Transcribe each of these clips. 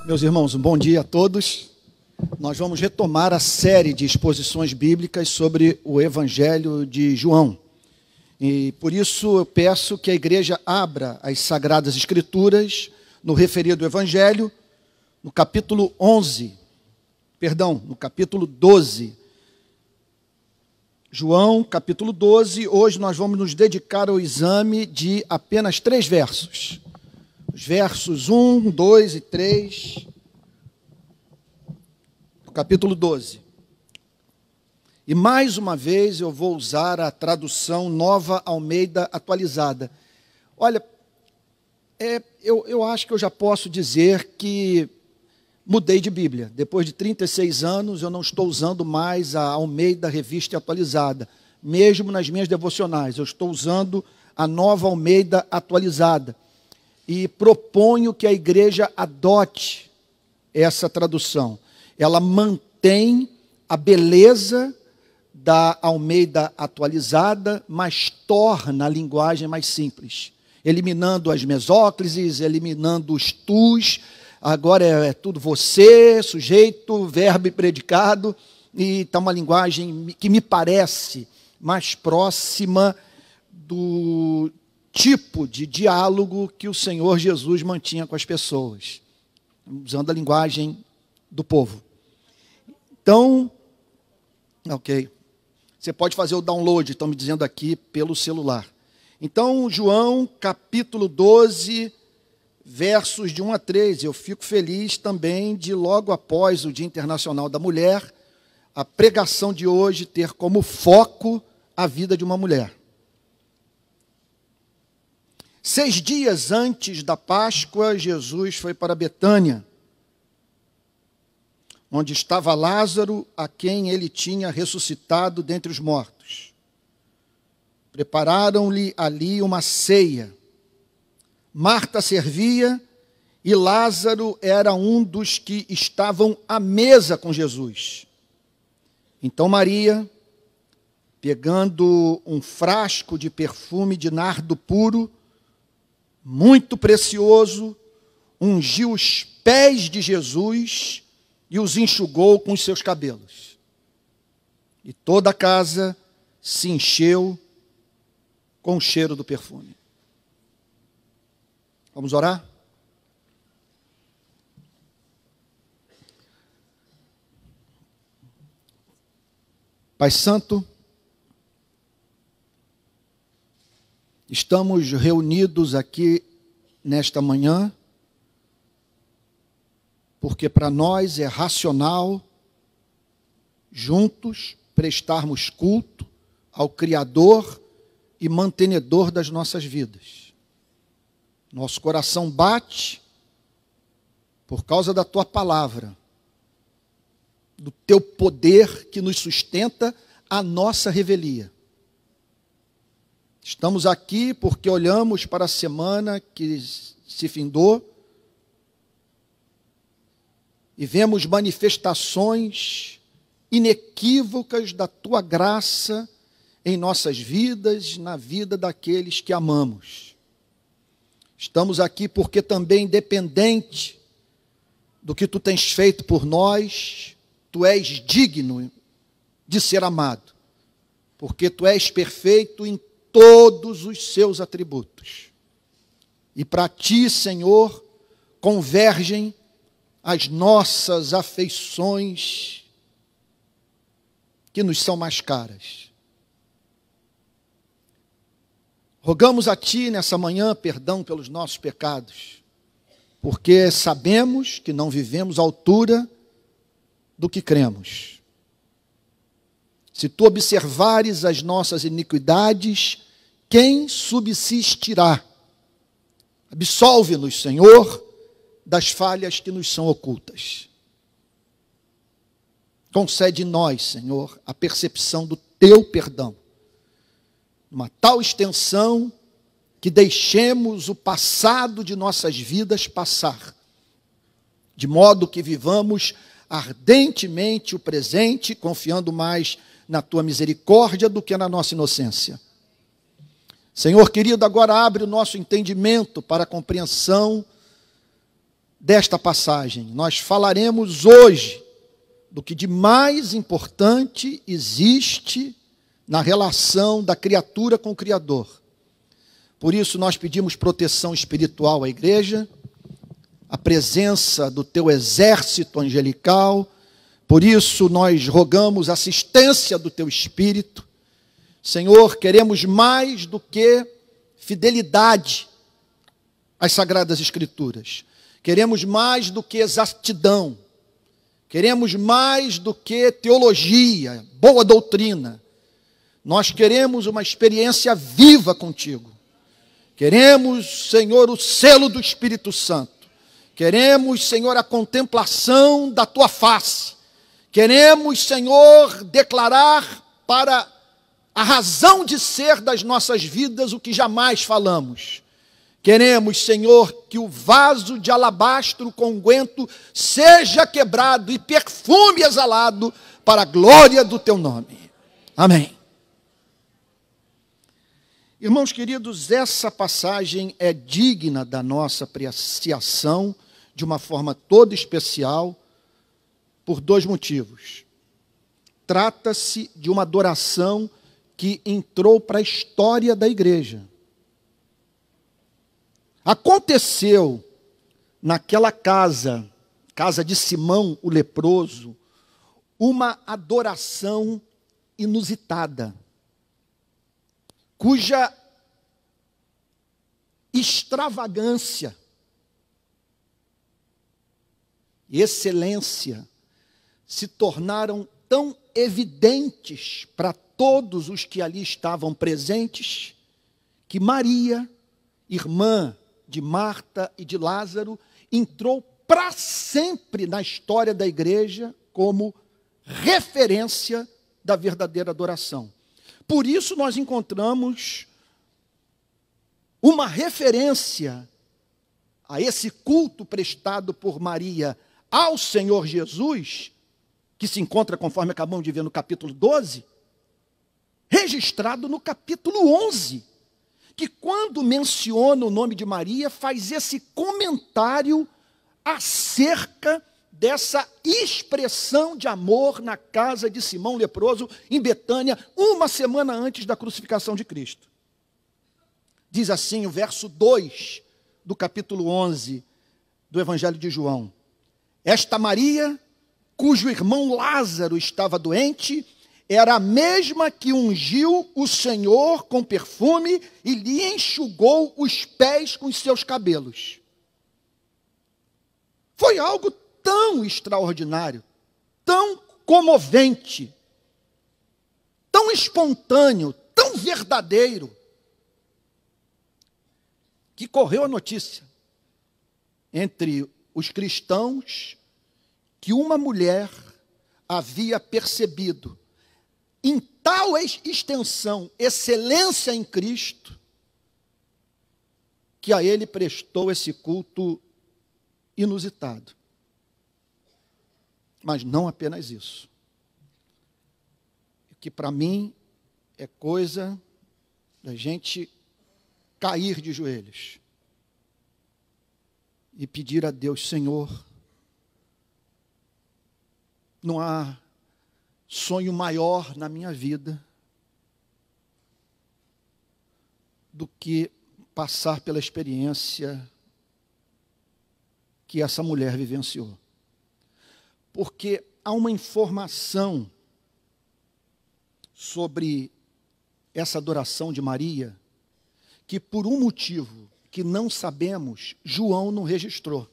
Meus irmãos, um bom dia a todos. Nós vamos retomar a série de exposições bíblicas sobre o Evangelho de João. E por isso eu peço que a igreja abra as Sagradas Escrituras no referido Evangelho, no capítulo 12. João, capítulo 12. Hoje nós vamos nos dedicar ao exame de apenas 3 versos. Os versos 1, 2 e 3, do capítulo 12. E mais uma vez eu vou usar a tradução Nova Almeida Atualizada. Olha, eu acho que eu já posso dizer que mudei de Bíblia. Depois de 36 anos, eu não estou usando mais a Almeida Revista Atualizada. Mesmo nas minhas devocionais, eu estou usando a Nova Almeida Atualizada. E proponho que a igreja adote essa tradução. Ela mantém a beleza da Almeida Atualizada, mas torna a linguagem mais simples, eliminando as mesóclises, eliminando os tus. Agora é tudo você, sujeito, verbo e predicado, e está uma linguagem que me parece mais próxima do tipo de diálogo que o Senhor Jesus mantinha com as pessoas, usando a linguagem do povo. Então, ok, você pode fazer o download, estão me dizendo aqui, pelo celular. Então, João, capítulo 12, versos de 1 a 3, eu fico feliz também de, logo após o Dia Internacional da Mulher, a pregação de hoje ter como foco a vida de uma mulher. 6 dias antes da Páscoa, Jesus foi para Betânia, onde estava Lázaro, a quem ele tinha ressuscitado dentre os mortos. Prepararam-lhe ali uma ceia. Marta servia e Lázaro era um dos que estavam à mesa com Jesus. Então Maria, pegando um frasco de perfume de nardo puro, muito precioso, ungiu os pés de Jesus e os enxugou com os seus cabelos. E toda a casa se encheu com o cheiro do perfume. Vamos orar? Pai Santo, estamos reunidos aqui nesta manhã, porque para nós é racional, juntos, prestarmos culto ao Criador e mantenedor das nossas vidas. Nosso coração bate por causa da Tua palavra, do Teu poder que nos sustenta a nossa revelia. Estamos aqui porque olhamos para a semana que se findou e vemos manifestações inequívocas da Tua graça em nossas vidas, na vida daqueles que amamos. Estamos aqui porque também, independente do que Tu tens feito por nós, Tu és digno de ser amado, porque Tu és perfeito em todos os seus atributos. E para Ti, Senhor, convergem as nossas afeições que nos são mais caras. Rogamos a Ti nessa manhã perdão pelos nossos pecados, porque sabemos que não vivemos à altura do que cremos. Se Tu observares as nossas iniquidades, quem subsistirá? Absolve-nos, Senhor, das falhas que nos são ocultas. Concede-nos, Senhor, a percepção do Teu perdão, uma tal extensão que deixemos o passado de nossas vidas passar, de modo que vivamos ardentemente o presente, confiando mais na Tua misericórdia do que na nossa inocência. Senhor querido, agora abre o nosso entendimento para a compreensão desta passagem. Nós falaremos hoje do que de mais importante existe na relação da criatura com o Criador. Por isso nós pedimos proteção espiritual à igreja, a presença do teu exército angelical. Por isso nós rogamos assistência do teu Espírito. Senhor, queremos mais do que fidelidade às Sagradas Escrituras. Queremos mais do que exatidão. Queremos mais do que teologia, boa doutrina. Nós queremos uma experiência viva contigo. Queremos, Senhor, o selo do Espírito Santo. Queremos, Senhor, a contemplação da tua face. Queremos, Senhor, declarar para a razão de ser das nossas vidas o que jamais falamos. Queremos, Senhor, que o vaso de alabastro com unguento seja quebrado e perfume exalado para a glória do teu nome. Amém. Irmãos queridos, essa passagem é digna da nossa apreciação de uma forma toda especial por dois motivos. Trata-se de uma adoração que entrou para a história da igreja. Aconteceu naquela casa de Simão o leproso, uma adoração inusitada, cuja extravagância e excelência se tornaram tão evidentes para todos os que ali estavam presentes, que Maria, irmã de Marta e de Lázaro, entrou para sempre na história da igreja como referência da verdadeira adoração. Por isso nós encontramos uma referência a esse culto prestado por Maria ao Senhor Jesus, que se encontra, conforme acabamos de ver no capítulo 12, registrado no capítulo 11, que quando menciona o nome de Maria, faz esse comentário acerca dessa expressão de amor na casa de Simão leproso, em Betânia, uma semana antes da crucificação de Cristo. Diz assim o verso 2 do capítulo 11 do Evangelho de João: esta Maria, cujo irmão Lázaro estava doente, era a mesma que ungiu o Senhor com perfume e lhe enxugou os pés com os seus cabelos. Foi algo tão extraordinário, tão comovente, tão espontâneo, tão verdadeiro, que correu a notícia entre os cristãos que uma mulher havia percebido em tal extensão excelência em Cristo, que a ele prestou esse culto inusitado. Mas não apenas isso. Que para mim é coisa da gente cair de joelhos e pedir a Deus: Senhor, não há sonho maior na minha vida do que passar pela experiência que essa mulher vivenciou. Porque há uma informação sobre essa adoração de Maria que, por um motivo que não sabemos, João não registrou,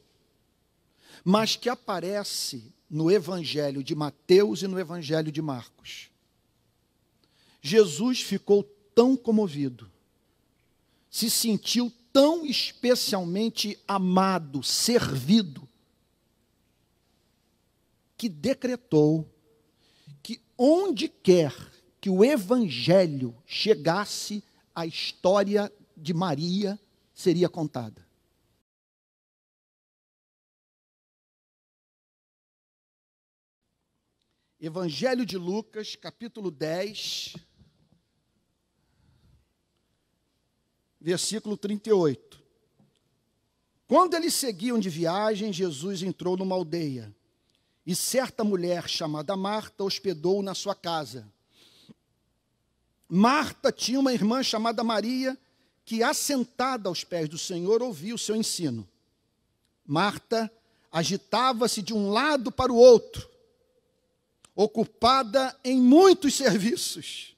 mas que aparece no Evangelho de Mateus e no Evangelho de Marcos. Jesus ficou tão comovido, se sentiu tão especialmente amado, servido, que decretou que onde quer que o Evangelho chegasse, a história de Maria seria contada. Evangelho de Lucas, capítulo 10, versículo 38. Quando eles seguiam de viagem, Jesus entrou numa aldeia, e certa mulher chamada Marta hospedou-o na sua casa. Marta tinha uma irmã chamada Maria, que, assentada aos pés do Senhor, ouvia o seu ensino. Marta agitava-se de um lado para o outro, ocupada em muitos serviços.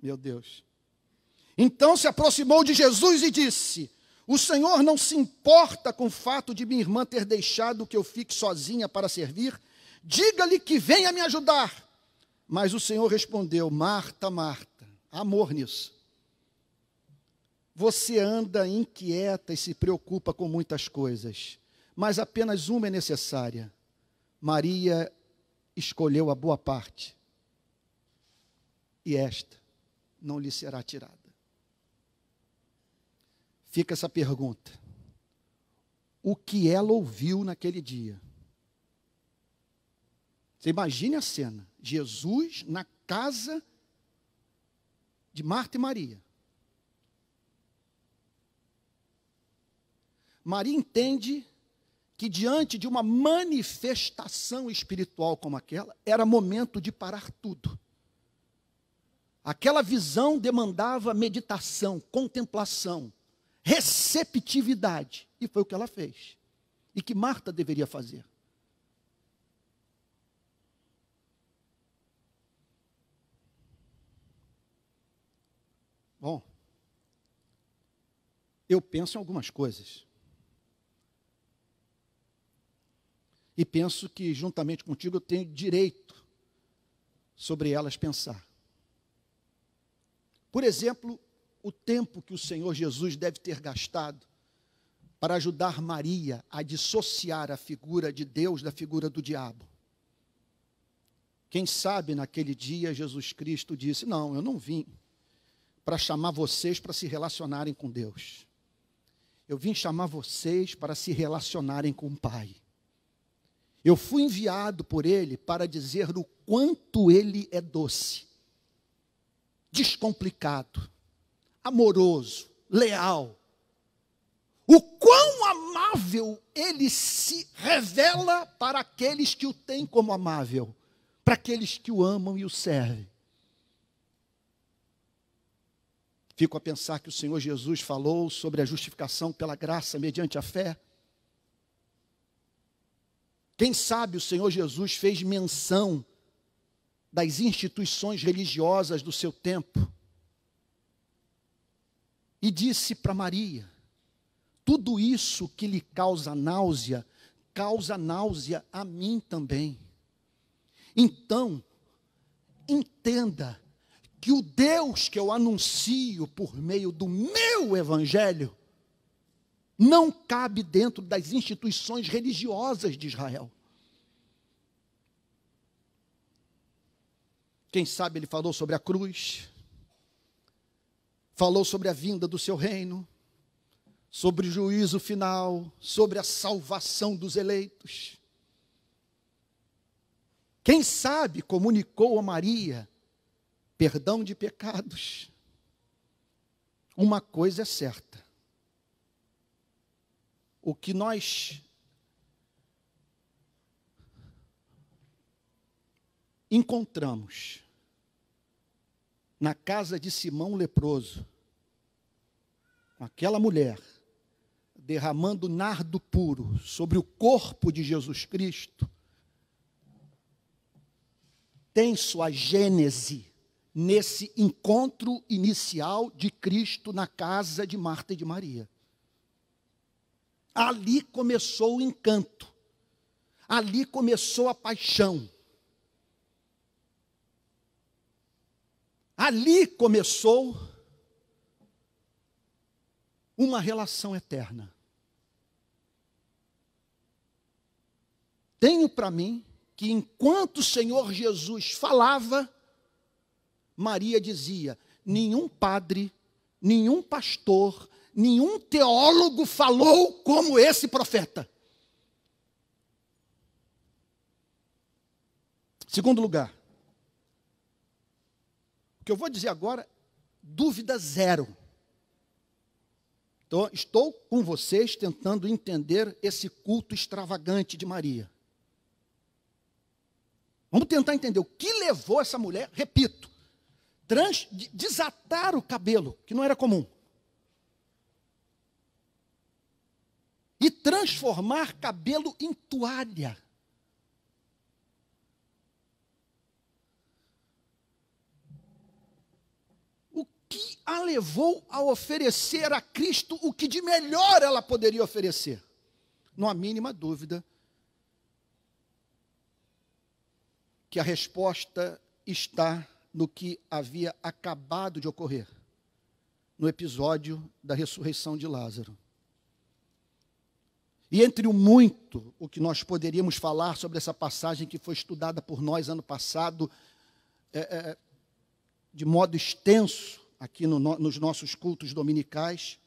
Meu Deus. Então se aproximou de Jesus e disse: o Senhor não se importa com o fato de minha irmã ter deixado que eu fique sozinha para servir? Diga-lhe que venha me ajudar. Mas o Senhor respondeu: Marta, Marta, amor nisso. Você anda inquieta e se preocupa com muitas coisas, mas apenas uma é necessária. Maria escolheu a boa parte, e esta não lhe será tirada. Fica essa pergunta: o que ela ouviu naquele dia? Você imagine a cena, Jesus na casa de Marta e Maria. Maria entende que diante de uma manifestação espiritual como aquela, era momento de parar tudo. Aquela visão demandava meditação, contemplação, receptividade. E foi o que ela fez. E que Marta deveria fazer. Bom, eu penso em algumas coisas. E penso que, juntamente contigo, eu tenho direito sobre elas pensar. Por exemplo, o tempo que o Senhor Jesus deve ter gastado para ajudar Maria a dissociar a figura de Deus da figura do diabo. Quem sabe, naquele dia, Jesus Cristo disse: não, eu não vim para chamar vocês para se relacionarem com Deus. Eu vim chamar vocês para se relacionarem com o Pai. Eu fui enviado por Ele para dizer o quanto Ele é doce, descomplicado, amoroso, leal. O quão amável Ele se revela para aqueles que o têm como amável, para aqueles que o amam e o servem. Fico a pensar que o Senhor Jesus falou sobre a justificação pela graça mediante a fé. Quem sabe o Senhor Jesus fez menção das instituições religiosas do seu tempo e disse para Maria: tudo isso que lhe causa náusea a mim também. Então, entenda que o Deus que eu anuncio por meio do meu evangelho não cabe dentro das instituições religiosas de Israel. Quem sabe ele falou sobre a cruz, falou sobre a vinda do seu reino, sobre o juízo final, sobre a salvação dos eleitos. Quem sabe comunicou a Maria perdão de pecados. Uma coisa é certa: o que nós encontramos na casa de Simão leproso, com aquela mulher derramando nardo puro sobre o corpo de Jesus Cristo, tem sua gênese nesse encontro inicial de Cristo na casa de Marta e de Maria. Ali começou o encanto, ali começou a paixão, ali começou uma relação eterna. Tenho para mim que enquanto o Senhor Jesus falava, Maria dizia: nenhum padre, nenhum pastor, nenhum teólogo falou como esse profeta. Segundo lugar, o que eu vou dizer agora, dúvida zero. Então, estou com vocês tentando entender esse culto extravagante de Maria. Vamos tentar entender o que levou essa mulher, repito, desatar o cabelo, que não era comum, e transformar cabelo em toalha. O que a levou a oferecer a Cristo o que de melhor ela poderia oferecer? Não há mínima dúvida que a resposta está no que havia acabado de ocorrer, no episódio da ressurreição de Lázaro. E entre o muito, o que nós poderíamos falar sobre essa passagem que foi estudada por nós ano passado, de modo extenso, aqui nos nossos cultos dominicais,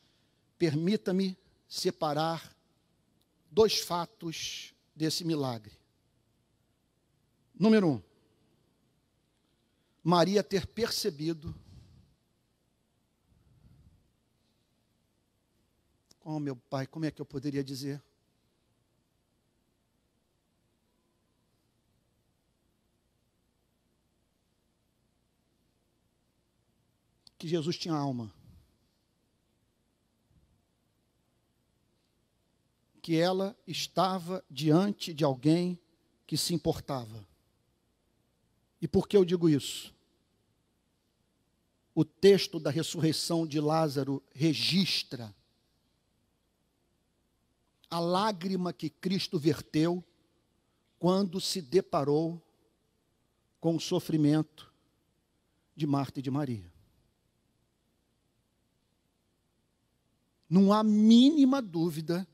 permita-me separar dois fatos desse milagre. Número 1, Maria ter percebido, oh meu pai, como é que eu poderia dizer? Que Jesus tinha alma. Que ela estava diante de alguém que se importava. E por que eu digo isso? O texto da ressurreição de Lázaro registra a lágrima que Cristo verteu quando se deparou com o sofrimento de Marta e de Maria. Não há mínima dúvida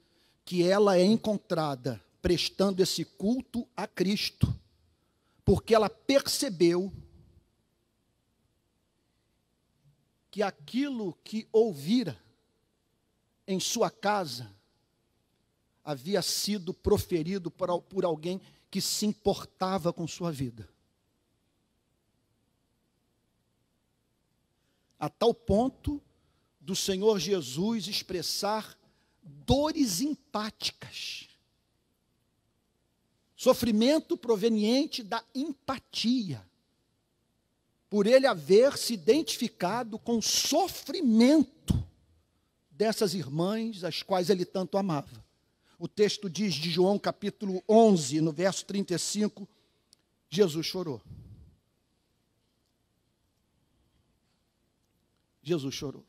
que ela é encontrada prestando esse culto a Cristo, porque ela percebeu que aquilo que ouvira em sua casa havia sido proferido por alguém que se importava com sua vida. A tal ponto do Senhor Jesus expressar dores empáticas. Sofrimento proveniente da empatia. Por ele haver se identificado com o sofrimento dessas irmãs, as quais ele tanto amava. O texto diz de João capítulo 11, no verso 35, Jesus chorou. Jesus chorou.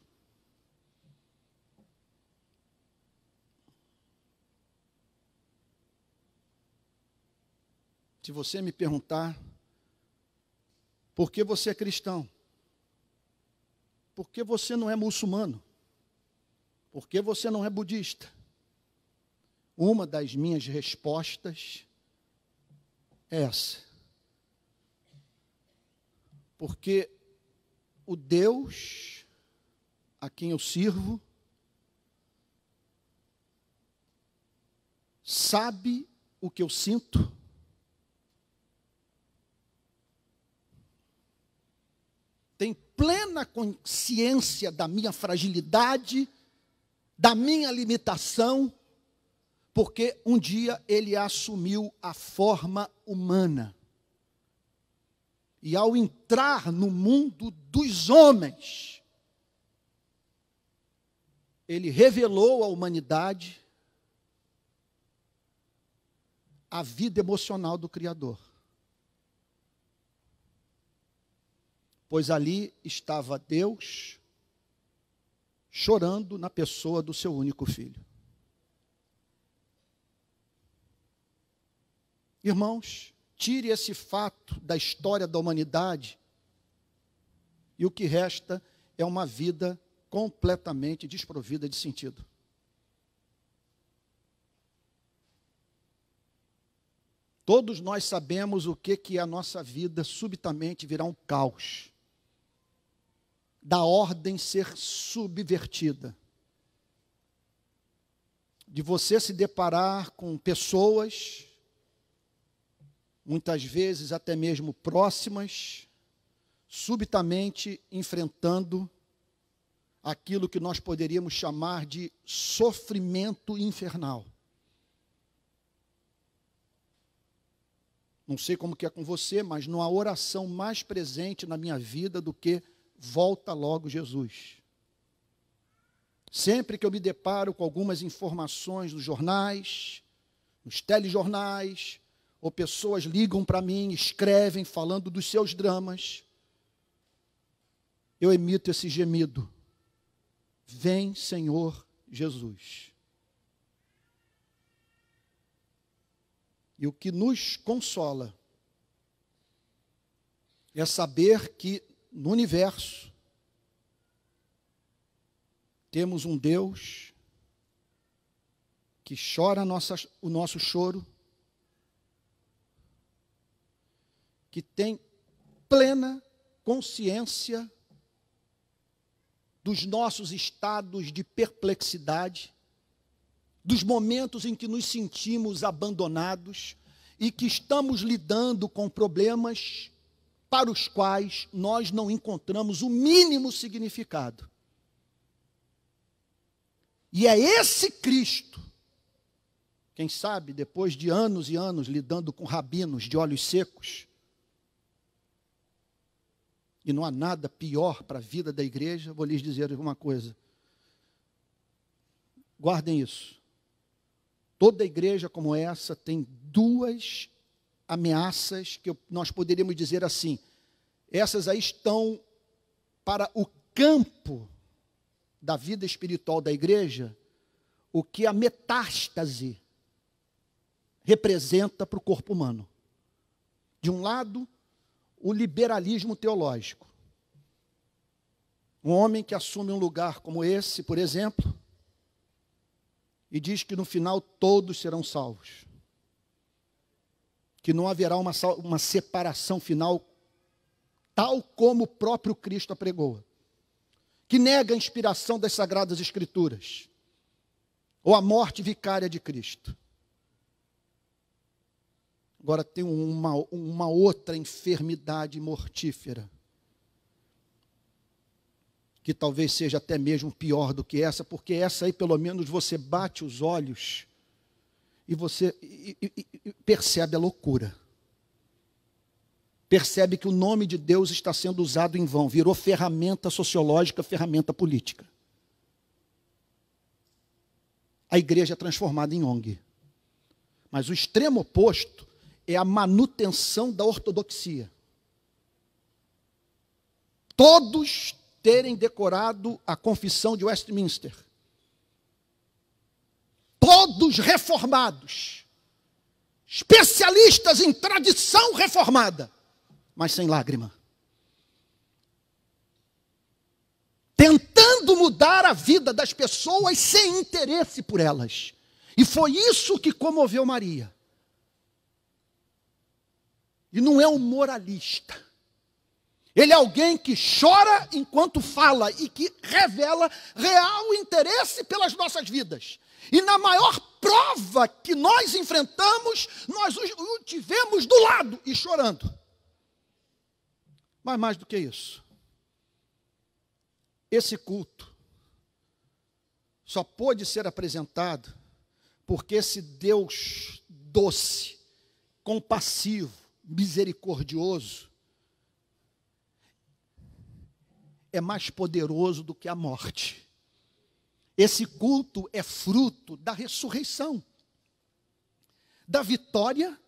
Se você me perguntar, por que você é cristão? Por que você não é muçulmano? Por que você não é budista? Uma das minhas respostas é essa. Porque o Deus a quem eu sirvo sabe o que eu sinto, tem plena consciência da minha fragilidade, da minha limitação, porque um dia ele assumiu a forma humana. E ao entrar no mundo dos homens, ele revelou à humanidade a vida emocional do Criador. Pois ali estava Deus chorando na pessoa do seu único filho. Irmãos, tire esse fato da história da humanidade e o que resta é uma vida completamente desprovida de sentido. Todos nós sabemos o que é a nossa vida subitamente virar um caos, da ordem ser subvertida, de você se deparar com pessoas, muitas vezes até mesmo próximas, subitamente enfrentando aquilo que nós poderíamos chamar de sofrimento infernal. Não sei como que é com você, mas não há oração mais presente na minha vida do que volta logo Jesus. Sempre que eu me deparo com algumas informações nos jornais, nos telejornais, ou pessoas ligam para mim, escrevem falando dos seus dramas, eu emito esse gemido. Vem, Senhor Jesus. E o que nos consola é saber que no universo temos um Deus que chora o nosso choro, que tem plena consciência dos nossos estados de perplexidade, dos momentos em que nos sentimos abandonados e que estamos lidando com problemas para os quais nós não encontramos o mínimo significado. E é esse Cristo, quem sabe, depois de anos e anos lidando com rabinos de olhos secos, e não há nada pior para a vida da igreja, vou lhes dizer uma coisa. Guardem isso. Toda igreja como essa tem duas ameaças que nós poderíamos dizer assim. Essas aí estão para o campo da vida espiritual da igreja, o que a metástase representa para o corpo humano. De um lado, o liberalismo teológico. Um homem que assume um lugar como esse, por exemplo, e diz que no final todos serão salvos. Que não haverá uma separação final, tal como o próprio Cristo apregoa. Que nega a inspiração das Sagradas Escrituras, ou a morte vicária de Cristo. Agora tem uma outra enfermidade mortífera, que talvez seja até mesmo pior do que essa, porque essa aí pelo menos você bate os olhos e você percebe a loucura. Percebe que o nome de Deus está sendo usado em vão, virou ferramenta sociológica, ferramenta política. A igreja é transformada em ONG. Mas o extremo oposto é a manutenção da ortodoxia. Todos terem decorado a confissão de Westminster. Todos reformados. Especialistas em tradição reformada, mas sem lágrima. Tentando mudar a vida das pessoas sem interesse por elas. E foi isso que comoveu Maria. E não é um moralista. Ele é alguém que chora enquanto fala e que revela real interesse pelas nossas vidas. E na maior prova que nós enfrentamos, nós o tivemos do lado e chorando. Mas mais do que isso, esse culto só pôde ser apresentado porque esse Deus doce, compassivo, misericordioso, é mais poderoso do que a morte. Esse culto é fruto da ressurreição, da vitória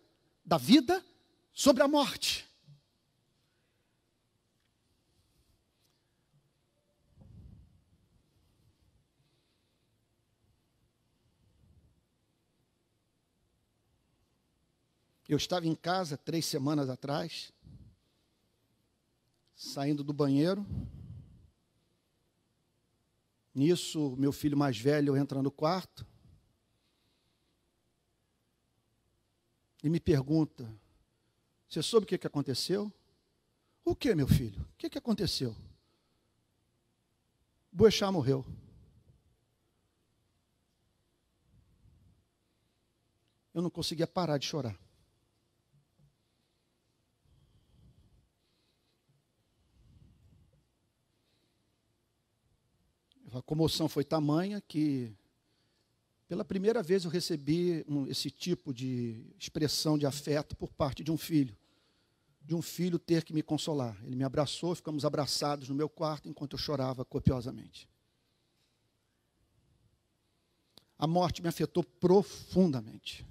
da vida sobre a morte. Eu estava em casa 3 semanas atrás, saindo do banheiro. Nisso, meu filho mais velho entra no quarto e me pergunta: você soube o que aconteceu? O que, meu filho? O que aconteceu? Boechat morreu. Eu não conseguia parar de chorar. a comoção foi tamanha que, pela primeira vez, eu recebi esse tipo de expressão de afeto por parte de um filho ter que me consolar. Ele me abraçou, ficamos abraçados no meu quarto enquanto eu chorava copiosamente. A morte me afetou profundamente,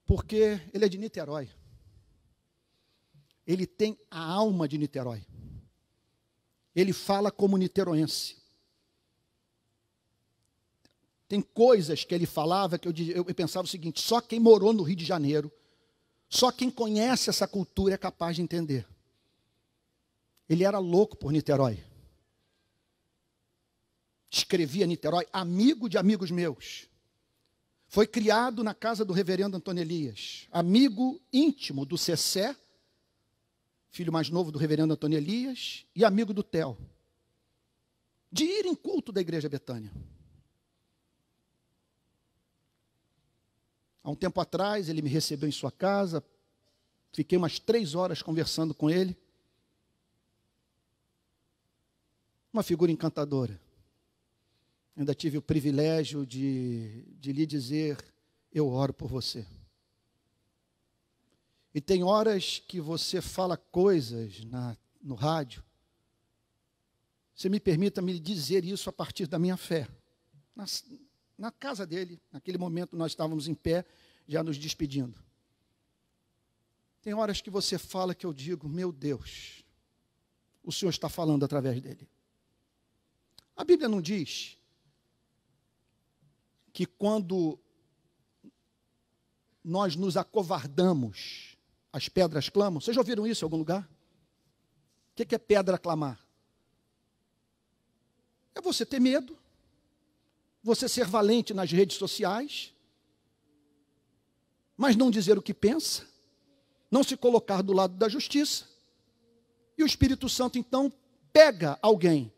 porque ele é de Niterói. Ele tem a alma de Niterói. Ele fala como niteroense. Tem coisas que ele falava que eu pensava o seguinte: só quem morou no Rio de Janeiro, só quem conhece essa cultura é capaz de entender. Ele era louco por Niterói. Escrevia Niterói, amigo de amigos meus. Foi criado na casa do reverendo Antônio Elias, amigo íntimo do Cessé, filho mais novo do reverendo Antônio Elias, e amigo do Theo, de ir em culto da Igreja Betânia. Há um tempo atrás, ele me recebeu em sua casa, fiquei umas 3 horas conversando com ele. Uma figura encantadora. Ainda tive o privilégio de lhe dizer: eu oro por você. E tem horas que você fala coisas no rádio. Você me permita me dizer isso a partir da minha fé. Na casa dele, naquele momento nós estávamos em pé, já nos despedindo. Tem horas que você fala que eu digo: meu Deus, o Senhor está falando através dele. A Bíblia não diz que quando nós nos acovardamos, as pedras clamam? Vocês já ouviram isso em algum lugar? O que é pedra clamar? É você ter medo, você ser valente nas redes sociais, mas não dizer o que pensa, não se colocar do lado da justiça. E o Espírito Santo, então, pega alguém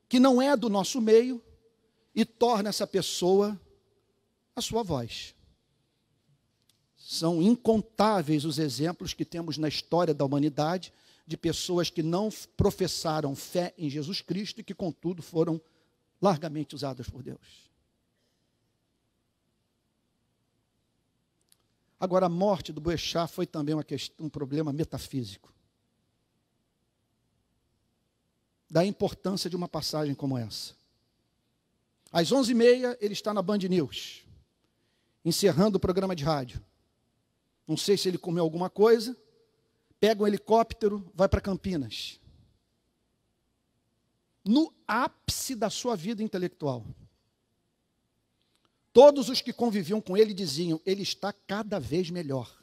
que não é do nosso meio e torna essa pessoa a sua voz. São incontáveis os exemplos que temos na história da humanidade de pessoas que não professaram fé em Jesus Cristo e que, contudo, foram largamente usadas por Deus. Agora, a morte do Boechat foi também um problema metafísico. Da importância de uma passagem como essa. Às 11h30, ele está na Band News, encerrando o programa de rádio. Não sei se ele comeu alguma coisa, pega um helicóptero, vai para Campinas. No ápice da sua vida intelectual. Todos os que conviviam com ele diziam: ele está cada vez melhor.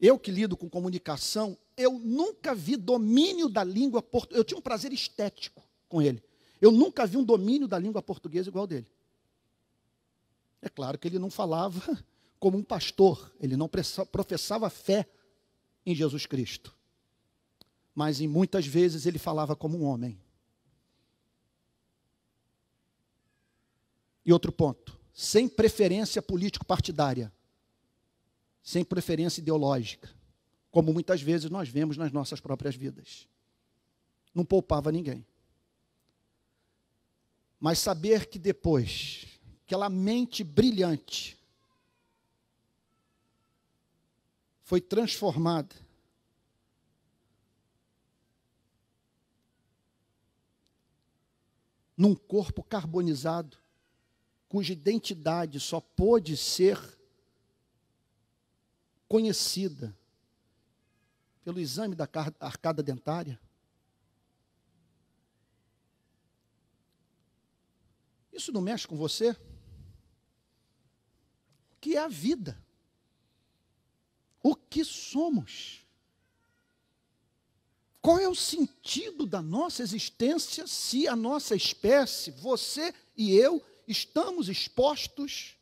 Eu que lido com comunicação, eu nunca vi domínio da língua portuguesa. Eu tinha um prazer estético com ele. Eu nunca vi um domínio da língua portuguesa igual dele. É claro que ele não falava como um pastor, ele não professava fé em Jesus Cristo. Mas em muitas vezes ele falava como um homem. E outro ponto, sem preferência político-partidária, sem preferência ideológica, como muitas vezes nós vemos nas nossas próprias vidas. Não poupava ninguém. Mas saber que depois, aquela mente brilhante foi transformada num corpo carbonizado, cuja identidade só pôde ser conhecida pelo exame da arcada dentária. Isso não mexe com você? O que é a vida? O que somos? Qual é o sentido da nossa existência se a nossa espécie, você e eu, estamos expostos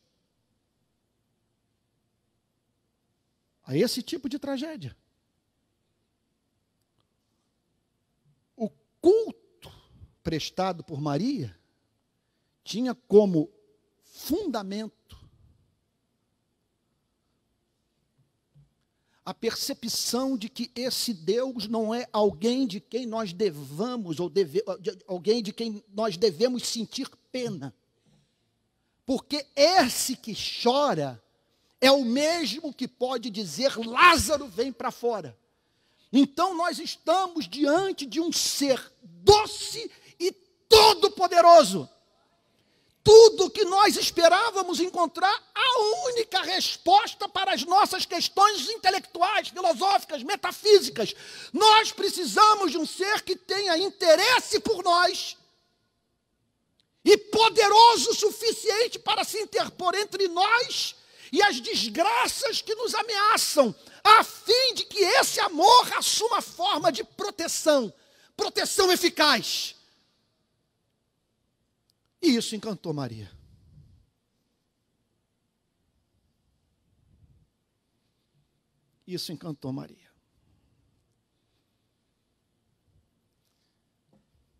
a esse tipo de tragédia? O culto prestado por Maria tinha como fundamento a percepção de que esse Deus não é alguém de quem nós devamos, alguém de quem nós devemos sentir pena. Porque esse que chora é o mesmo que pode dizer: Lázaro, vem para fora. Então nós estamos diante de um ser doce e todo-poderoso. Tudo que nós esperávamos encontrar, a única resposta para as nossas questões intelectuais, filosóficas, metafísicas. Nós precisamos de um ser que tenha interesse por nós e poderoso o suficiente para se interpor entre nós e as desgraças que nos ameaçam, a fim de que esse amor assuma forma de proteção eficaz. E isso encantou Maria. Isso encantou Maria.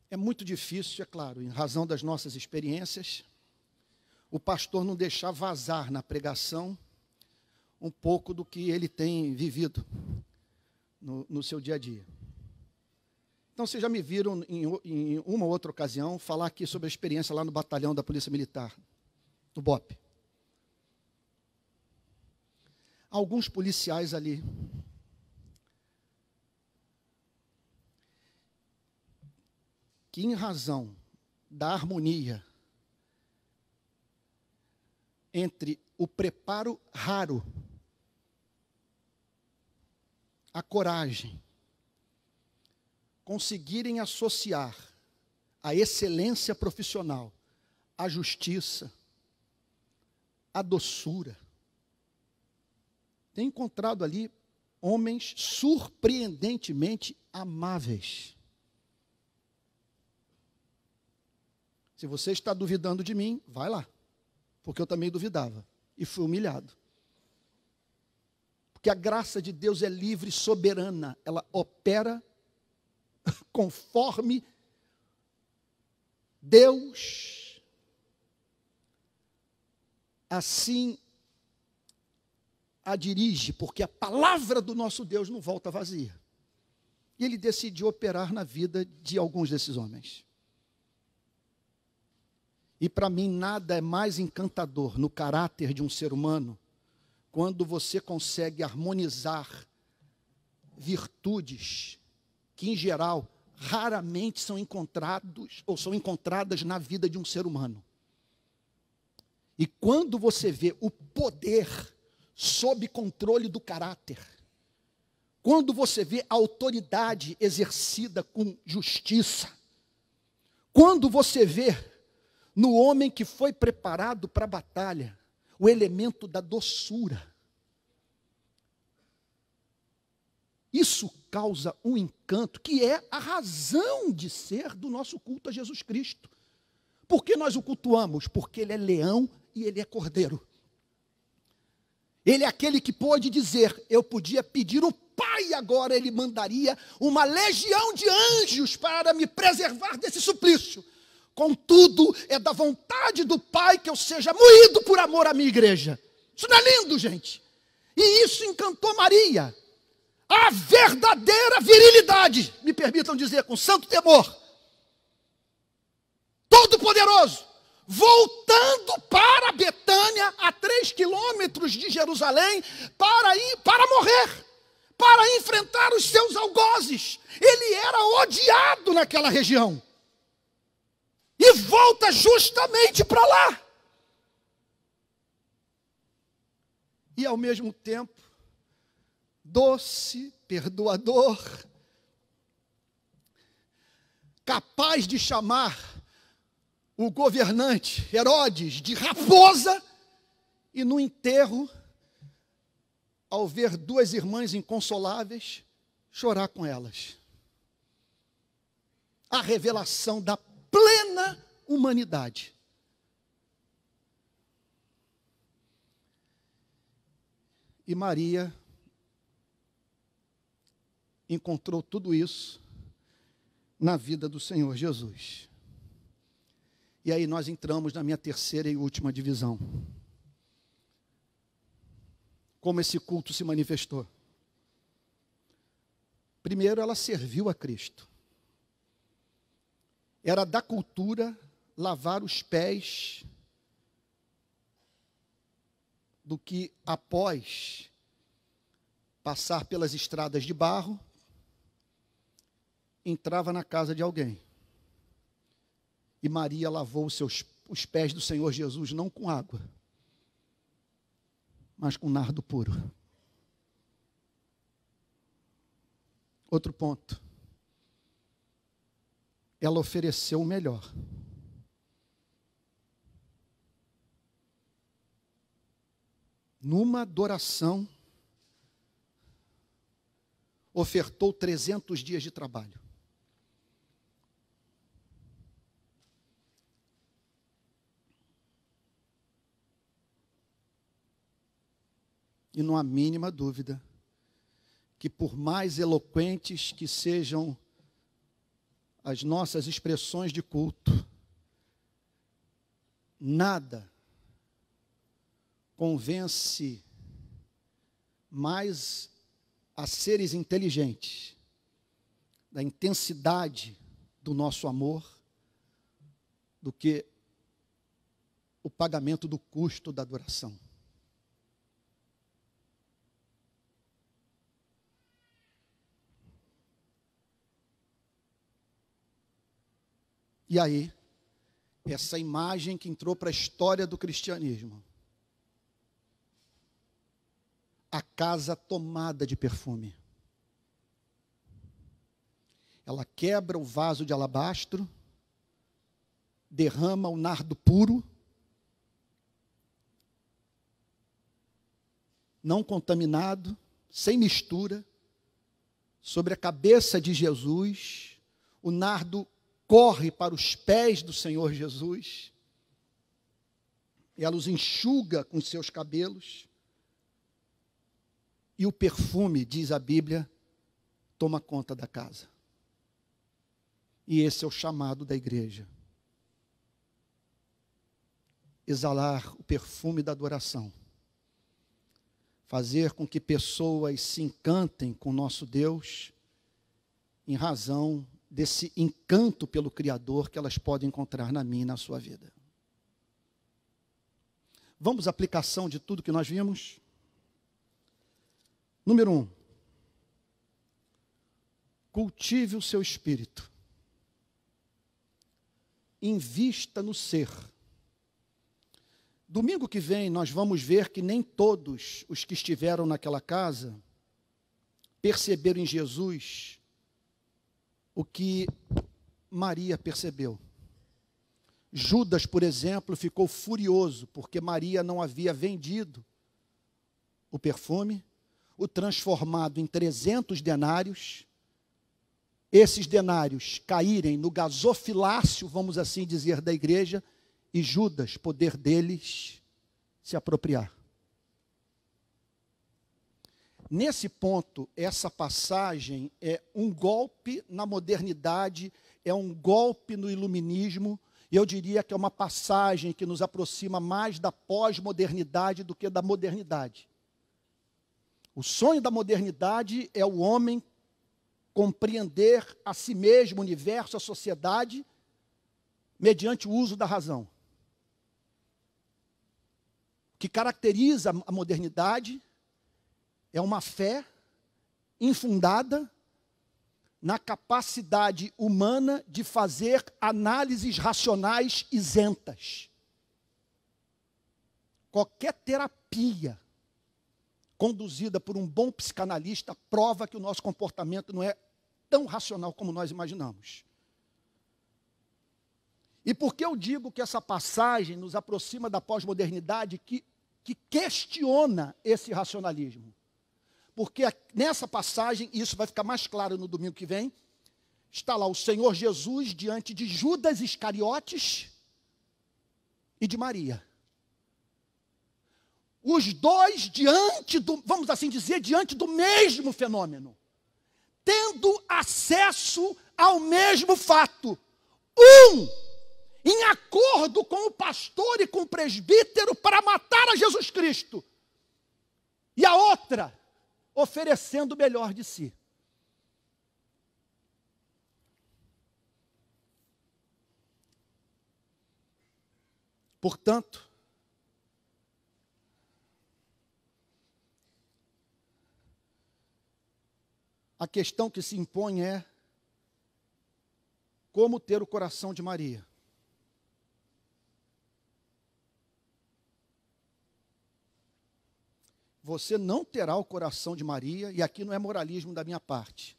É muito difícil, é claro, em razão das nossas experiências, o pastor não deixar vazar na pregação um pouco do que ele tem vivido no seu dia a dia. Então, vocês já me viram em uma ou outra ocasião falar aqui sobre a experiência lá no batalhão da Polícia Militar, no BOPE. Alguns policiais ali que, em razão da harmonia entre o preparo raro, a coragem, conseguirem associar a excelência profissional, a justiça, a doçura. Tem encontrado ali homens surpreendentemente amáveis. Se você está duvidando de mim, vai lá, porque eu também duvidava e fui humilhado. Porque a graça de Deus é livre e soberana, ela opera conforme Deus assim a dirige, porque a palavra do nosso Deus não volta vazia. E ele decidiu operar na vida de alguns desses homens. E para mim nada é mais encantador no caráter de um ser humano quando você consegue harmonizar virtudes que, em geral, raramente são encontrados ou são encontradas na vida de um ser humano. E quando você vê o poder sob controle do caráter, quando você vê a autoridade exercida com justiça, quando você vê no homem que foi preparado para a batalha o elemento da doçura, isso causa um encanto que é a razão de ser do nosso culto a Jesus Cristo. Por que nós o cultuamos? Porque ele é leão e ele é cordeiro. Ele é aquele que pôde dizer: eu podia pedir o Pai, e agora ele mandaria uma legião de anjos para me preservar desse suplício. Contudo, é da vontade do Pai que eu seja moído por amor à minha igreja. Isso não é lindo, gente? E isso encantou Maria. A verdadeira virilidade, me permitam dizer com santo temor, todo-poderoso, voltando para Betânia, a 3 quilômetros de Jerusalém, para morrer, para enfrentar os seus algozes. Ele era odiado naquela região. E volta justamente para lá. E ao mesmo tempo, doce, perdoador, capaz de chamar o governante Herodes de raposa, e no enterro, ao ver 2 irmãs inconsoláveis, chorar com elas. A revelação da plena humanidade. E Maria encontrou tudo isso na vida do Senhor Jesus. E aí nós entramos na minha terceira e última divisão. Como esse culto se manifestou. Primeiro, ela serviu a Cristo. Era da cultura lavar os pés do que após passar pelas estradas de barro, entrava na casa de alguém. E Maria lavou os pés do Senhor Jesus, não com água, mas com nardo puro. Outro ponto. Ela ofereceu o melhor. Numa adoração, ofertou 300 dias de trabalho. E não há mínima dúvida que, por mais eloquentes que sejam as nossas expressões de culto, nada convence mais a seres inteligentes da intensidade do nosso amor do que o pagamento do custo da adoração. E aí, essa imagem que entrou para a história do cristianismo. A casa tomada de perfume. Ela quebra o vaso de alabastro, derrama o nardo puro, não contaminado, sem mistura, sobre a cabeça de Jesus. O nardo corre para os pés do Senhor Jesus, e ela os enxuga com seus cabelos, e o perfume, diz a Bíblia, toma conta da casa. E esse é o chamado da igreja. Exalar o perfume da adoração. Fazer com que pessoas se encantem com o nosso Deus, em razão desse encanto pelo Criador que elas podem encontrar na minha e na sua vida. Vamos à aplicação de tudo que nós vimos? Número 1. Cultive o seu espírito. Invista no ser. Domingo que vem nós vamos ver que nem todos os que estiveram naquela casa perceberam em Jesus o que Maria percebeu. Judas, por exemplo, ficou furioso porque Maria não havia vendido o perfume, o transformado em 300 denários, esses denários caírem no gasofilácio, vamos assim dizer, da igreja, e Judas, poder deles, se apropriar. Nesse ponto, essa passagem é um golpe na modernidade, é um golpe no iluminismo, e eu diria que é uma passagem que nos aproxima mais da pós-modernidade do que da modernidade. O sonho da modernidade é o homem compreender a si mesmo, o universo, a sociedade, mediante o uso da razão. O que caracteriza a modernidade é uma fé infundada na capacidade humana de fazer análises racionais isentas. Qualquer terapia conduzida por um bom psicanalista prova que o nosso comportamento não é tão racional como nós imaginamos. E por que eu digo que essa passagem nos aproxima da pós-modernidade que questiona esse racionalismo? Porque nessa passagem, e isso vai ficar mais claro no domingo que vem, está lá o Senhor Jesus diante de Judas Iscariotes e de Maria. Os dois diante do, vamos assim dizer, diante do mesmo fenômeno, tendo acesso ao mesmo fato. Um, em acordo com o pastor e com o presbítero para matar a Jesus Cristo. E a outra, oferecendo o melhor de si. Portanto, a questão que se impõe é como ter o coração de Maria. Você não terá o coração de Maria, e aqui não é moralismo da minha parte,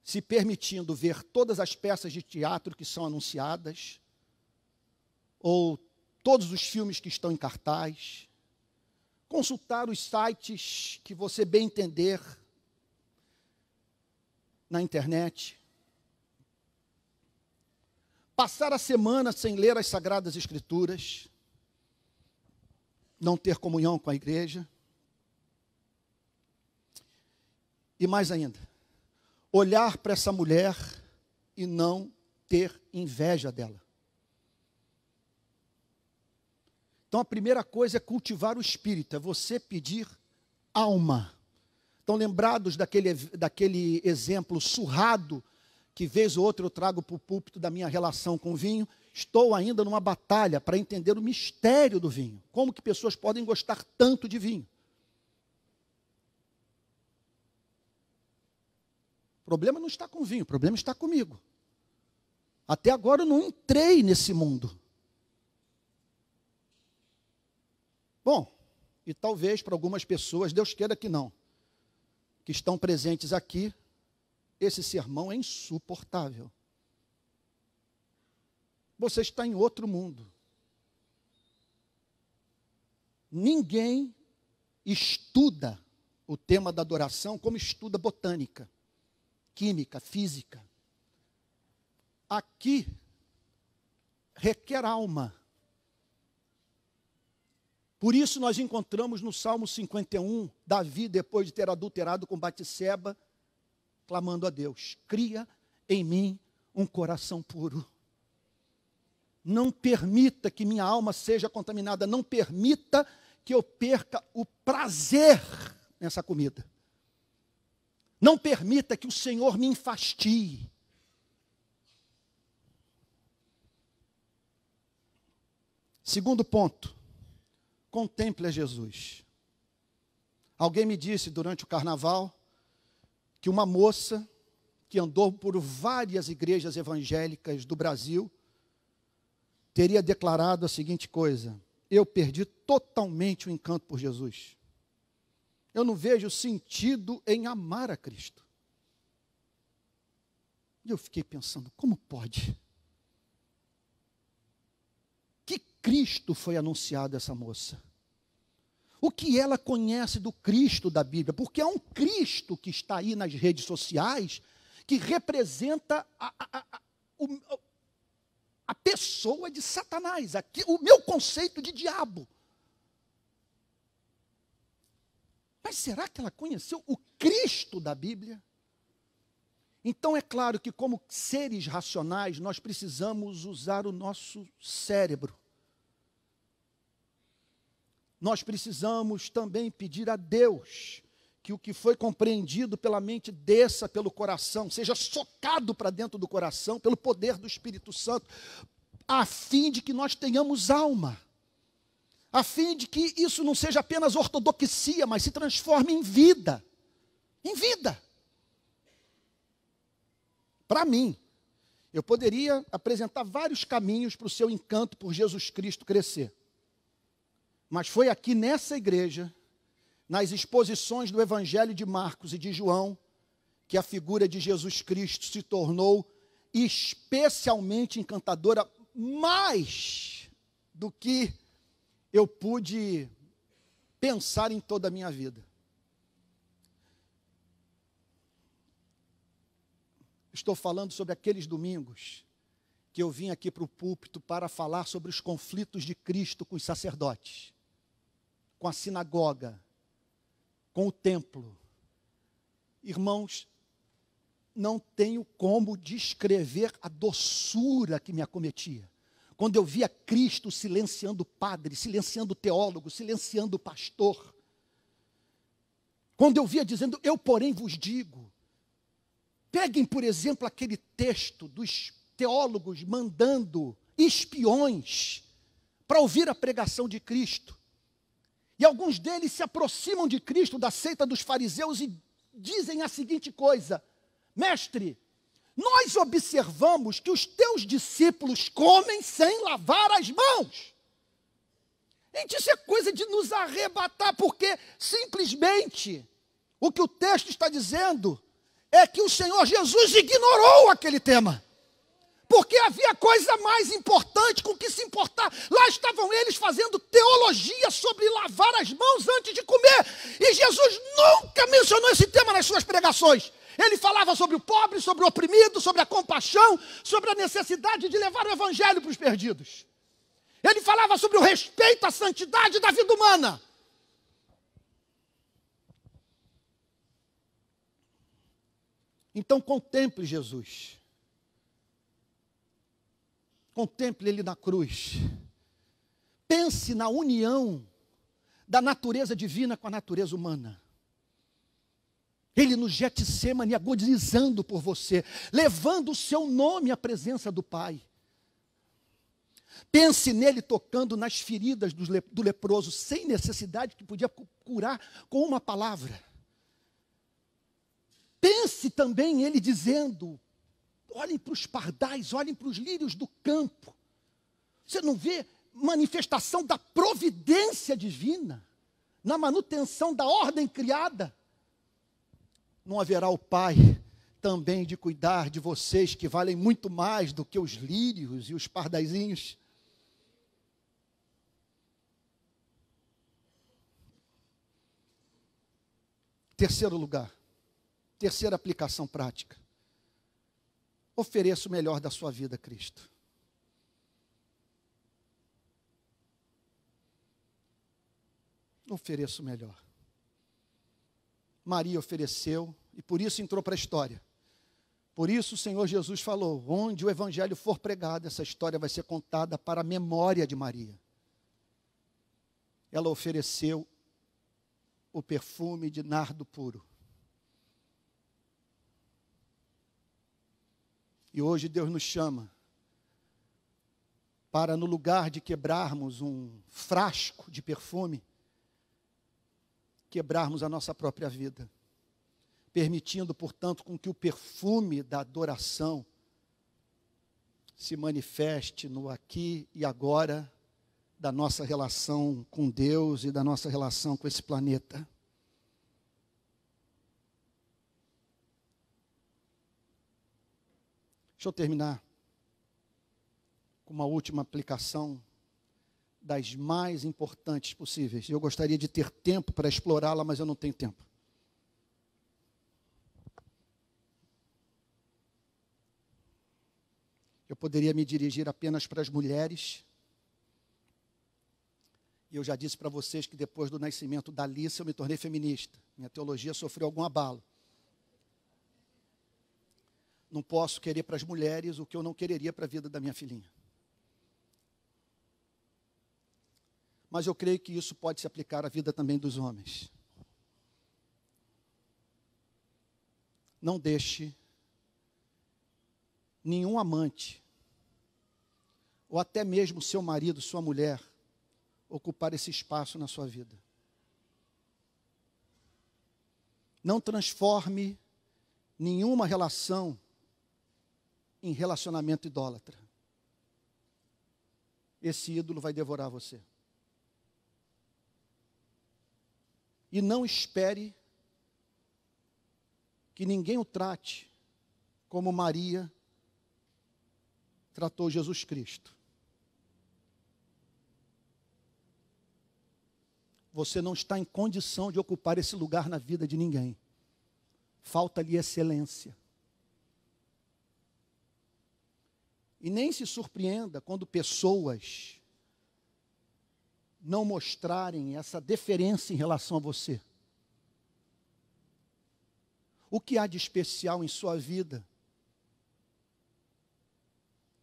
se permitindo ver todas as peças de teatro que são anunciadas, ou todos os filmes que estão em cartaz, consultar os sites que você bem entender na internet, passar a semana sem ler as Sagradas Escrituras, não ter comunhão com a igreja, e mais ainda, olhar para essa mulher e não ter inveja dela. Então a primeira coisa é cultivar o espírito, é você pedir alma. Estão lembrados daquele exemplo surrado que vez ou outra eu trago para o púlpito da minha relação com o vinho? Estou ainda numa batalha para entender o mistério do vinho. Como que pessoas podem gostar tanto de vinho? O problema não está com o vinho, o problema está comigo. Até agora eu não entrei nesse mundo. Bom, e talvez para algumas pessoas, Deus queira que não, que estão presentes aqui, esse sermão é insuportável. Você está em outro mundo. Ninguém estuda o tema da adoração como estuda botânica, química, física. Aqui requer alma. Por isso nós encontramos no Salmo 51, Davi, depois de ter adulterado com Batseba, clamando a Deus: cria em mim um coração puro. Não permita que minha alma seja contaminada, não permita que eu perca o prazer nessa comida. Não permita que o Senhor me enfastie. Segundo ponto, contemple a Jesus. Alguém me disse durante o carnaval que uma moça que andou por várias igrejas evangélicas do Brasil teria declarado a seguinte coisa: eu perdi totalmente o encanto por Jesus. Eu não vejo sentido em amar a Cristo. E eu fiquei pensando, como pode? Que Cristo foi anunciado a essa moça? O que ela conhece do Cristo da Bíblia? Porque há um Cristo que está aí nas redes sociais que representa a pessoa de Satanás, aqui, o meu conceito de diabo. Mas será que ela conheceu o Cristo da Bíblia? Então é claro que como seres racionais nós precisamos usar o nosso cérebro. Nós precisamos também pedir a Deus que o que foi compreendido pela mente desça pelo coração, seja socado para dentro do coração pelo poder do Espírito Santo, a fim de que nós tenhamos alma, a fim de que isso não seja apenas ortodoxia, mas se transforme em vida. Em vida. Para mim, eu poderia apresentar vários caminhos para o seu encanto por Jesus Cristo crescer. Mas foi aqui nessa igreja, nas exposições do Evangelho de Marcos e de João, que a figura de Jesus Cristo se tornou especialmente encantadora, mais do que eu pude pensar em toda a minha vida. Estou falando sobre aqueles domingos que eu vim aqui para o púlpito para falar sobre os conflitos de Cristo com os sacerdotes, com a sinagoga, com o templo. Irmãos, não tenho como descrever a doçura que me acometia. Quando eu via Cristo silenciando o padre, silenciando o teólogo, silenciando o pastor. Quando eu via dizendo, eu porém vos digo. Peguem, por exemplo, aquele texto dos teólogos mandando espiões para ouvir a pregação de Cristo. E alguns deles se aproximam de Cristo, da seita dos fariseus, e dizem a seguinte coisa: mestre, nós observamos que os teus discípulos comem sem lavar as mãos. Gente, isso é coisa de nos arrebatar, porque simplesmente o que o texto está dizendo é que o Senhor Jesus ignorou aquele tema. Porque havia coisa mais importante com que se importar. Lá estavam eles fazendo teologia sobre lavar as mãos antes de comer. E Jesus nunca mencionou esse tema nas suas pregações. Ele falava sobre o pobre, sobre o oprimido, sobre a compaixão, sobre a necessidade de levar o evangelho para os perdidos. Ele falava sobre o respeito à santidade da vida humana. Então contemple Jesus. Contemple Ele na cruz. Pense na união da natureza divina com a natureza humana. Ele no Getsemane agonizando por você, levando o seu nome à presença do Pai. Pense nele tocando nas feridas do leproso, sem necessidade, que podia curar com uma palavra. Pense também ele dizendo: olhem para os pardais, olhem para os lírios do campo. Você não vê manifestação da providência divina na manutenção da ordem criada? Não haverá o Pai também de cuidar de vocês, que valem muito mais do que os lírios e os pardaizinhos? Terceiro lugar, terceira aplicação prática. Ofereça o melhor da sua vida a Cristo. Ofereça o melhor. Maria ofereceu e por isso entrou para a história. Por isso o Senhor Jesus falou: onde o evangelho for pregado, essa história vai ser contada para a memória de Maria. Ela ofereceu o perfume de nardo puro. E hoje Deus nos chama para, no lugar de quebrarmos um frasco de perfume, quebrarmos a nossa própria vida, permitindo, portanto, com que o perfume da adoração se manifeste no aqui e agora da nossa relação com Deus e da nossa relação com esse planeta. Deixa eu terminar com uma última aplicação das mais importantes possíveis. Eu gostaria de ter tempo para explorá-la, mas eu não tenho tempo. Eu poderia me dirigir apenas para as mulheres. E eu já disse para vocês que depois do nascimento da Alice eu me tornei feminista. Minha teologia sofreu algum abalo. Não posso querer para as mulheres o que eu não quereria para a vida da minha filhinha. Mas eu creio que isso pode se aplicar à vida também dos homens. Não deixe nenhum amante, ou até mesmo seu marido, sua mulher, ocupar esse espaço na sua vida. Não transforme nenhuma relação em relacionamento idólatra. Esse ídolo vai devorar você. E não espere que ninguém o trate como Maria tratou Jesus Cristo. Você não está em condição de ocupar esse lugar na vida de ninguém. Falta-lhe excelência. E nem se surpreenda quando pessoas não mostrarem essa deferência em relação a você. O que há de especial em sua vida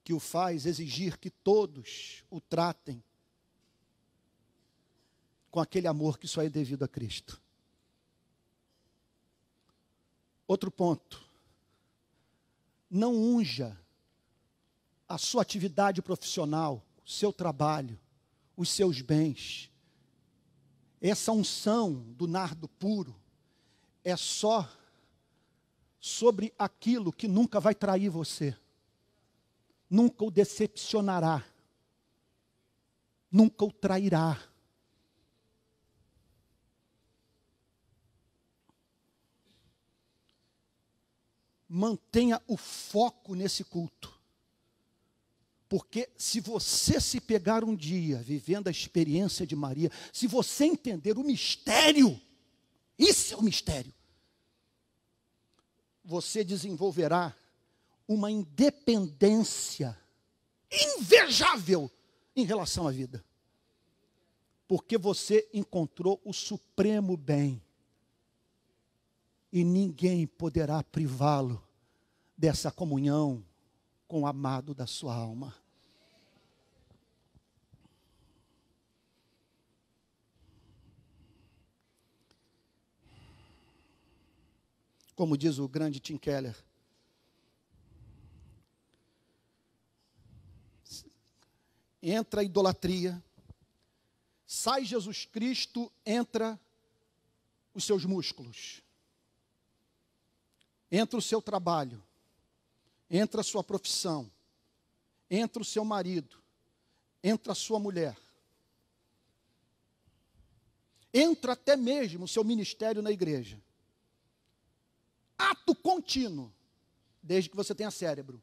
que o faz exigir que todos o tratem com aquele amor que só é devido a Cristo? Outro ponto. Não unja a sua atividade profissional, o seu trabalho, os seus bens. Essa unção do nardo puro é só sobre aquilo que nunca vai trair você, nunca o decepcionará, nunca o trairá. Mantenha o foco nesse culto. Porque se você se pegar um dia vivendo a experiência de Maria, se você entender o mistério, isso é o mistério, você desenvolverá uma independência invejável em relação à vida. Porque você encontrou o supremo bem. E ninguém poderá privá-lo dessa comunhão com o amado da sua alma. Como diz o grande Tim Keller, entra a idolatria, sai Jesus Cristo, entra os seus músculos, entra o seu trabalho, entra a sua profissão, entra o seu marido, entra a sua mulher, entra até mesmo o seu ministério na igreja. Ato contínuo, desde que você tenha cérebro,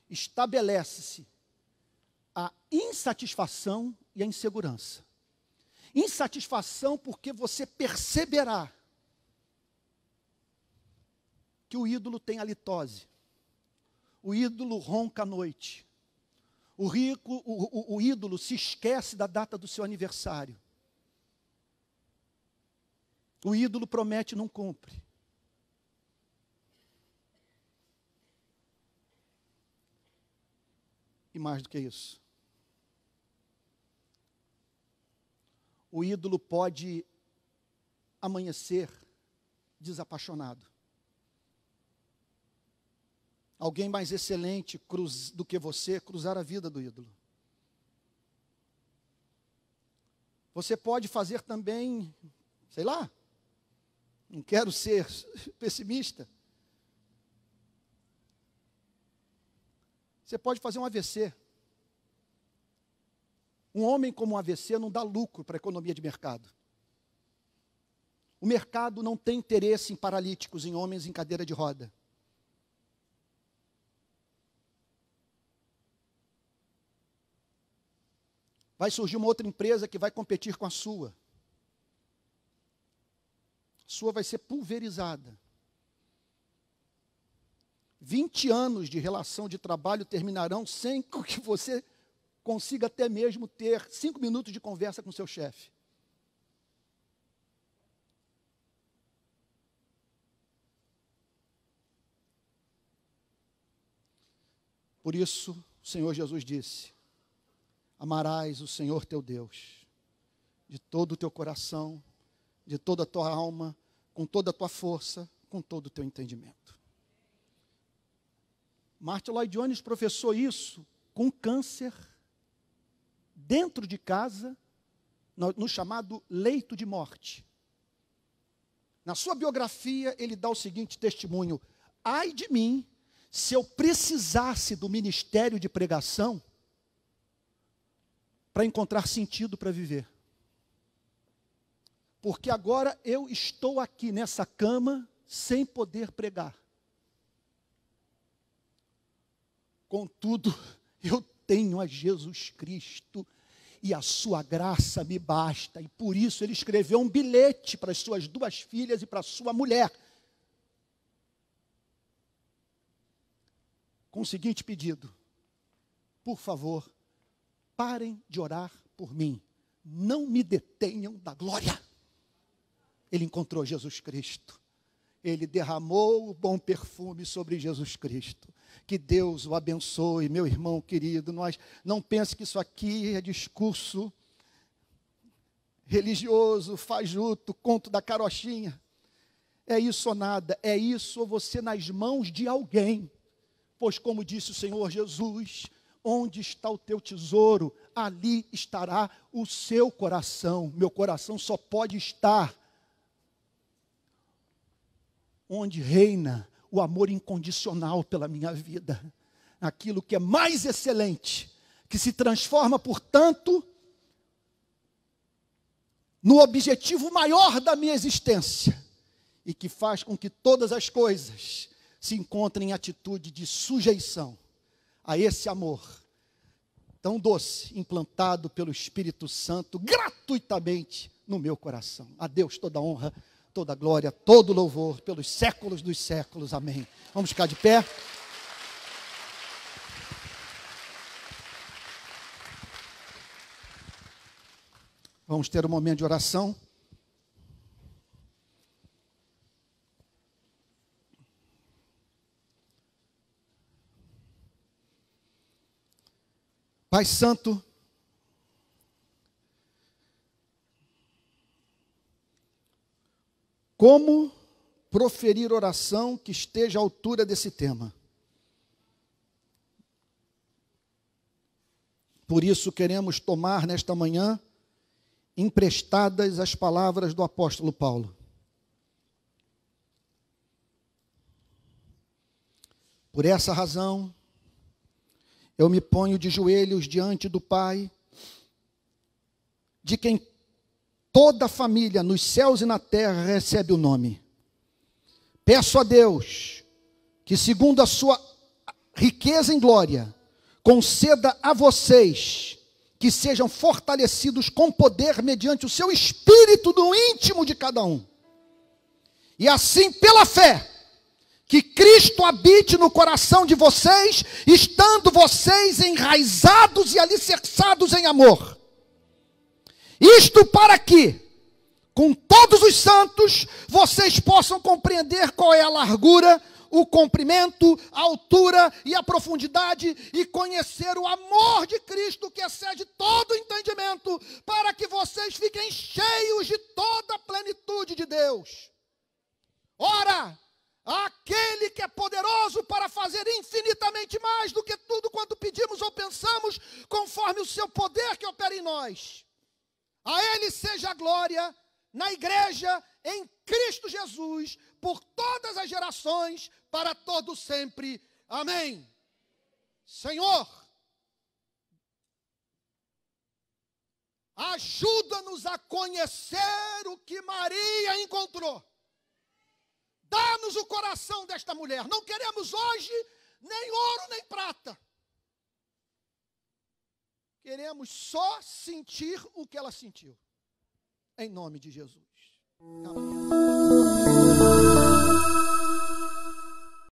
estabelece-se a insatisfação e a insegurança. Insatisfação porque você perceberá que o ídolo tem halitose, o ídolo ronca à noite, o ídolo se esquece da data do seu aniversário, o ídolo promete e não cumpre. E mais do que isso, o ídolo pode amanhecer desapaixonado. Alguém mais excelente do que você cruzar a vida do ídolo. Você pode fazer também, sei lá, não quero ser pessimista, você pode fazer um AVC. Um homem como um AVC não dá lucro para a economia de mercado. O mercado não tem interesse em paralíticos, em homens em cadeira de roda. Vai surgir uma outra empresa que vai competir com a sua. A sua vai ser pulverizada. 20 anos de relação de trabalho terminarão sem que você consiga até mesmo ter 5 minutos de conversa com seu chefe. Por isso, o Senhor Jesus disse: amarás o Senhor teu Deus de todo o teu coração, de toda a tua alma, com toda a tua força, com todo o teu entendimento. Martin Lloyd Jones professou isso com câncer, dentro de casa, no chamado leito de morte. Na sua biografia, ele dá o seguinte testemunho: ai de mim, se eu precisasse do ministério de pregação para encontrar sentido para viver. Porque agora eu estou aqui nessa cama sem poder pregar. Contudo, eu tenho a Jesus Cristo e a sua graça me basta. E por isso ele escreveu um bilhete para as suas 2 filhas e para a sua mulher, com o seguinte pedido: por favor, parem de orar por mim, não me detenham da glória. Ele encontrou Jesus Cristo, ele derramou o bom perfume sobre Jesus Cristo. Que Deus o abençoe, meu irmão querido. Não pense que isso aqui é discurso religioso, fajuto, conto da carochinha. É isso ou nada, é isso ou você nas mãos de alguém. Pois como disse o Senhor Jesus, onde está o teu tesouro, ali estará o seu coração. Meu coração só pode estar onde reina o amor incondicional pela minha vida. Aquilo que é mais excelente, que se transforma, portanto, no objetivo maior da minha existência e que faz com que todas as coisas se encontrem em atitude de sujeição a esse amor tão doce, implantado pelo Espírito Santo gratuitamente no meu coração. A Deus toda a honra, toda a glória, todo o louvor pelos séculos dos séculos. Amém. Vamos ficar de pé. Vamos ter um momento de oração. Pai Santo, como proferir oração que esteja à altura desse tema? Por isso queremos tomar nesta manhã emprestadas as palavras do apóstolo Paulo. Por essa razão, eu me ponho de joelhos diante do Pai, de quem toda a família nos céus e na terra recebe o nome. Peço a Deus que, segundo a sua riqueza em glória, conceda a vocês que sejam fortalecidos com poder mediante o seu espírito no íntimo de cada um. E assim, pela fé, que Cristo habite no coração de vocês, estando vocês enraizados e alicerçados em amor. Isto para que, com todos os santos, vocês possam compreender qual é a largura, o comprimento, a altura e a profundidade, e conhecer o amor de Cristo que excede todo entendimento, para que vocês fiquem cheios de toda a plenitude de Deus. Ora, aquele que é poderoso para fazer infinitamente mais do que tudo quanto pedimos ou pensamos, conforme o seu poder que opera em nós. A Ele seja a glória na igreja, em Cristo Jesus, por todas as gerações, para todo sempre. Amém. Senhor, ajuda-nos a conhecer o que Maria encontrou. Dá-nos o coração desta mulher. Não queremos hoje nem ouro nem prata. Queremos só sentir o que ela sentiu. Em nome de Jesus. Amém.